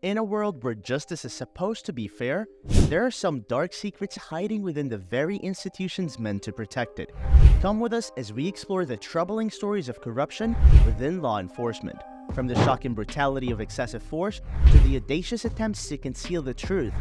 In a world where justice is supposed to be fair, there are some dark secrets hiding within the very institutions meant to protect it. Come with us as we explore the troubling stories of corruption within law enforcement. From the shocking brutality of excessive force to the audacious attempts to conceal the truth,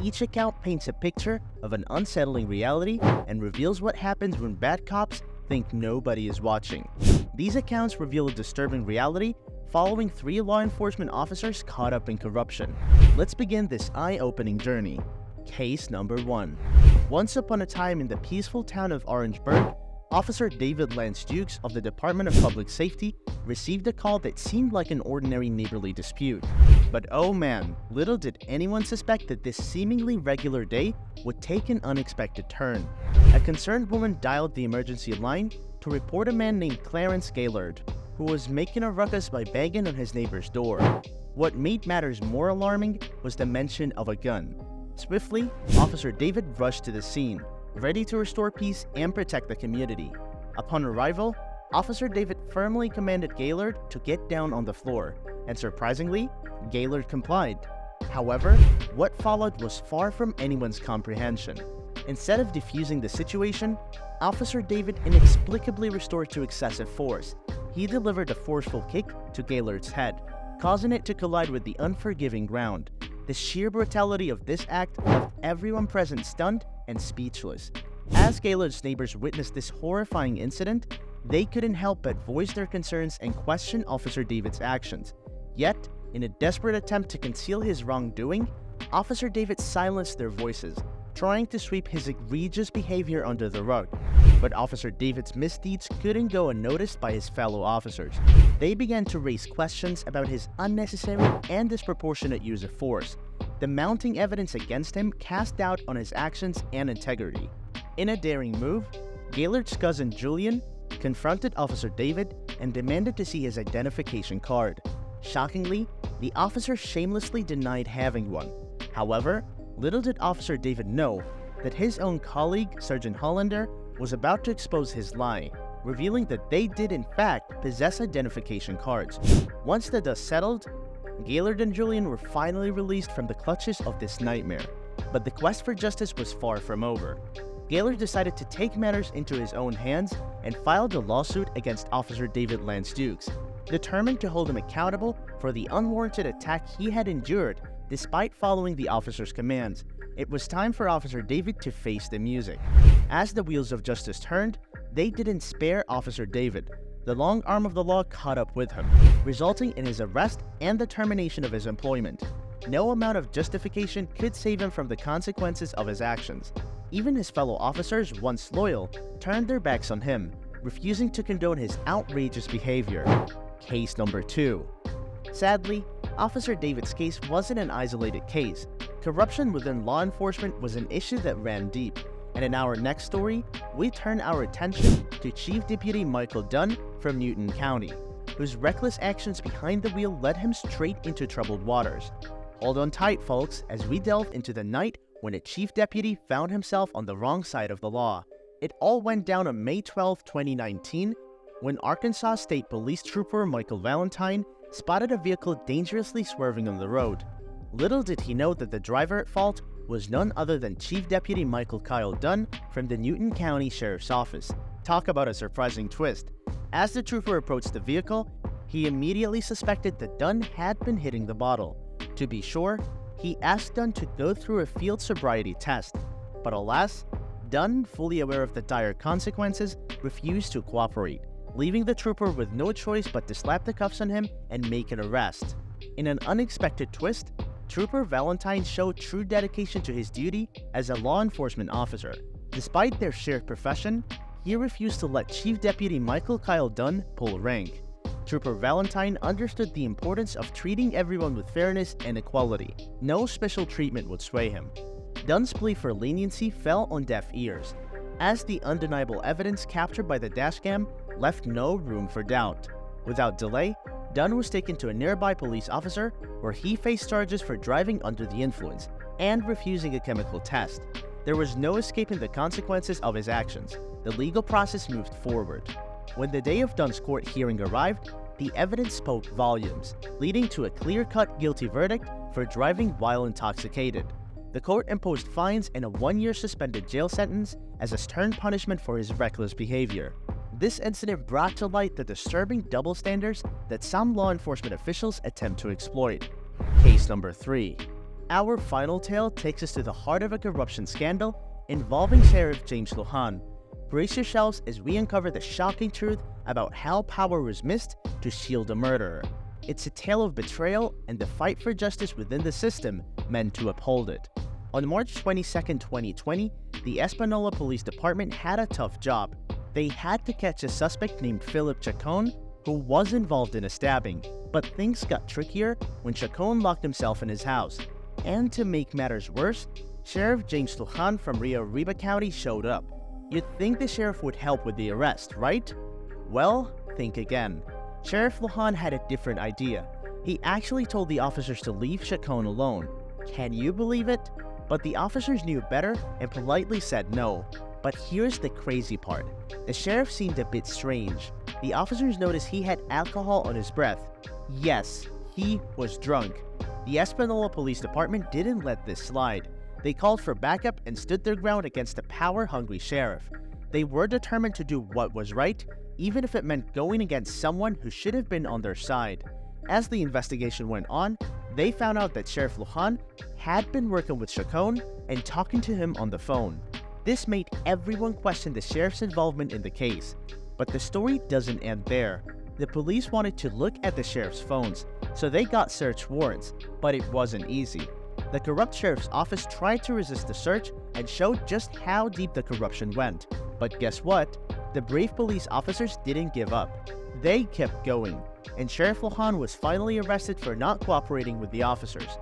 each account paints a picture of an unsettling reality and reveals what happens when bad cops think nobody is watching. These accounts reveal a disturbing reality following 3 law enforcement officers caught up in corruption. Let's begin this eye-opening journey. Case number 1. Once upon a time in the peaceful town of Orangeburg, Officer David Lance Dukes of the Department of Public Safety received a call that seemed like an ordinary neighborly dispute. But oh man, little did anyone suspect that this seemingly regular day would take an unexpected turn. A concerned woman dialed the emergency line to report a man named Clarence Gaylord, who was making a ruckus by banging on his neighbor's door. What made matters more alarming was the mention of a gun. Swiftly, Officer David rushed to the scene, ready to restore peace and protect the community. Upon arrival, Officer David firmly commanded Gaylord to get down on the floor, and surprisingly, Gaylord complied. However, what followed was far from anyone's comprehension. Instead of defusing the situation, Officer David inexplicably resorted to excessive force. He delivered a forceful kick to Gaylord's head, causing it to collide with the unforgiving ground. The sheer brutality of this act left everyone present stunned and speechless. As Gaylord's neighbors witnessed this horrifying incident, they couldn't help but voice their concerns and question Officer David's actions. Yet, in a desperate attempt to conceal his wrongdoing, Officer David silenced their voices, trying to sweep his egregious behavior under the rug. But Officer David's misdeeds couldn't go unnoticed by his fellow officers. They began to raise questions about his unnecessary and disproportionate use of force. The mounting evidence against him cast doubt on his actions and integrity. In a daring move, Gaylord's cousin Julian confronted Officer David and demanded to see his identification card. Shockingly, the officer shamelessly denied having one. However, little did Officer David know that his own colleague, Sergeant Hollander, was about to expose his lie, revealing that they did in fact possess identification cards. Once the dust settled, Gaylord and Julian were finally released from the clutches of this nightmare. But the quest for justice was far from over. Gaylord decided to take matters into his own hands and filed a lawsuit against Officer David Lance Dukes, determined to hold him accountable for the unwarranted attack he had endured despite following the officer's commands. It was time for Officer David to face the music. As the wheels of justice turned, they didn't spare Officer David. The long arm of the law caught up with him, resulting in his arrest and the termination of his employment. No amount of justification could save him from the consequences of his actions. Even his fellow officers, once loyal, turned their backs on him, refusing to condone his outrageous behavior. Case number 2. Sadly, Officer David's case wasn't an isolated case. Corruption within law enforcement was an issue that ran deep. And in our next story, we turn our attention to Chief Deputy Michael Dunn from Newton County, whose reckless actions behind the wheel led him straight into troubled waters. Hold on tight, folks, as we delve into the night when a chief deputy found himself on the wrong side of the law. It all went down on May 12, 2019, when Arkansas State Police Trooper Michael Valentine spotted a vehicle dangerously swerving on the road. Little did he know that the driver at fault was none other than Chief Deputy Michael Kyle Dunn from the Newton County Sheriff's Office. Talk about a surprising twist. As the trooper approached the vehicle, he immediately suspected that Dunn had been hitting the bottle. To be sure, he asked Dunn to go through a field sobriety test. But alas, Dunn, fully aware of the dire consequences, refused to cooperate, leaving the trooper with no choice but to slap the cuffs on him and make an arrest. In an unexpected twist, Trooper Valentine showed true dedication to his duty as a law enforcement officer. Despite their shared profession, he refused to let Chief Deputy Michael Kyle Dunn pull rank. Trooper Valentine understood the importance of treating everyone with fairness and equality. No special treatment would sway him. Dunn's plea for leniency fell on deaf ears, as the undeniable evidence captured by the dashcam left no room for doubt. Without delay, Dunn was taken to a nearby police officer where he faced charges for driving under the influence and refusing a chemical test. There was no escaping the consequences of his actions. The legal process moved forward. When the day of Dunn's court hearing arrived, the evidence spoke volumes, leading to a clear-cut guilty verdict for driving while intoxicated. The court imposed fines and a 1-year suspended jail sentence as a stern punishment for his reckless behavior. This incident brought to light the disturbing double standards that some law enforcement officials attempt to exploit. Case number 3. Our final tale takes us to the heart of a corruption scandal involving Sheriff James Lujan. Brace yourselves as we uncover the shocking truth about how power was mised to shield a murderer. It's a tale of betrayal and the fight for justice within the system meant to uphold it. On March 22, 2020, the Espanola Police Department had a tough job. They had to catch a suspect named Philip Chacon, who was involved in a stabbing. But things got trickier when Chacon locked himself in his house. And to make matters worse, Sheriff James Lujan from Rio Arriba County showed up. You'd think the sheriff would help with the arrest, right? Well, think again. Sheriff Lujan had a different idea. He actually told the officers to leave Chacon alone. Can you believe it? But the officers knew better and politely said no. But here's the crazy part. The sheriff seemed a bit strange. The officers noticed he had alcohol on his breath. Yes, he was drunk. The Espanola Police Department didn't let this slide. They called for backup and stood their ground against the power-hungry sheriff. They were determined to do what was right, even if it meant going against someone who should have been on their side. As the investigation went on, they found out that Sheriff Lujan had been working with Chacon and talking to him on the phone. This made everyone question the sheriff's involvement in the case. But the story doesn't end there. The police wanted to look at the sheriff's phones, so they got search warrants, but it wasn't easy. The corrupt sheriff's office tried to resist the search and showed just how deep the corruption went. But guess what? The brave police officers didn't give up. They kept going, and Sheriff Lujan was finally arrested for not cooperating with the officers.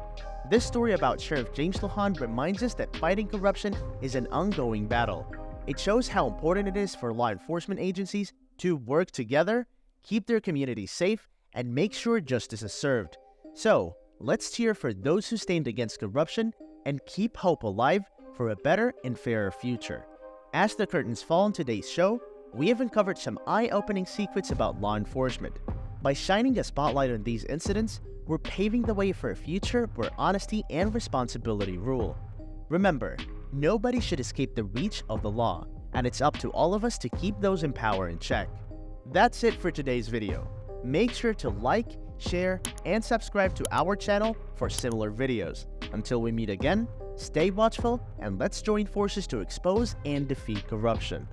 This story about Sheriff James Lujan reminds us that fighting corruption is an ongoing battle. It shows how important it is for law enforcement agencies to work together, keep their communities safe, and make sure justice is served. So, let's cheer for those who stand against corruption and keep hope alive for a better and fairer future. As the curtains fall on today's show, we have uncovered some eye-opening secrets about law enforcement. By shining a spotlight on these incidents, we're paving the way for a future where honesty and responsibility rule. Remember, nobody should escape the reach of the law, and it's up to all of us to keep those in power in check. That's it for today's video. Make sure to like, share, and subscribe to our channel for similar videos. Until we meet again, stay watchful and let's join forces to expose and defeat corruption.